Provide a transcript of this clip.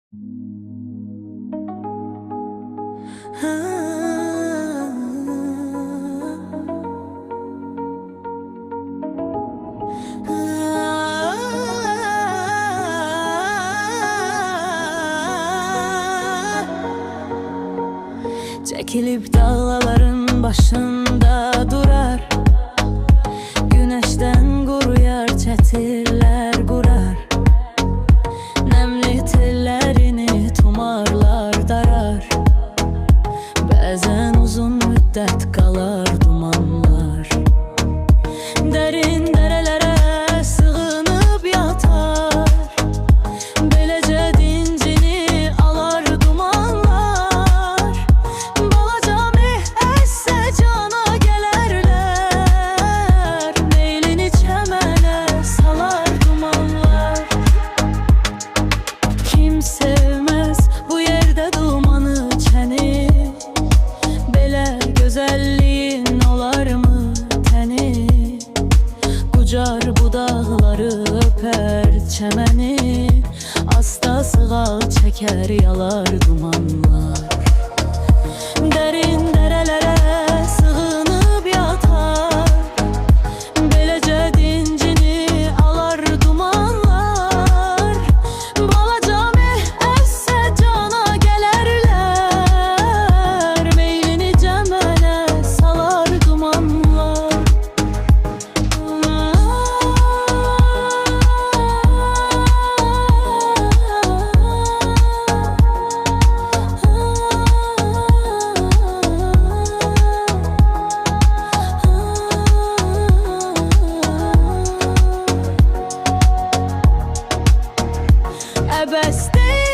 Çekilip dağların başında durar, güneşten quruyar, çətirlər qurar. Nemli tellerini tumarlar darar, bazen uzun müddet kalar dumanlar. Derin derelere sığınıp yatar, belece dincini alar dumanlar. Balaca meh esse cana gelerler, meylini çemene salar dumanlar. Kim sevmez bu yerde dumanı çəni, belə güzelliğin olar mı təni? Ucar bu dağları öper çemeni, asta sığal çeker yalar dumanlar. Derin derelere sığınıp yatar, belece dincini alar dumanlar. Balaca meh esse cana gelerler, meylini cemene salar dumanlar. Əbəs deyil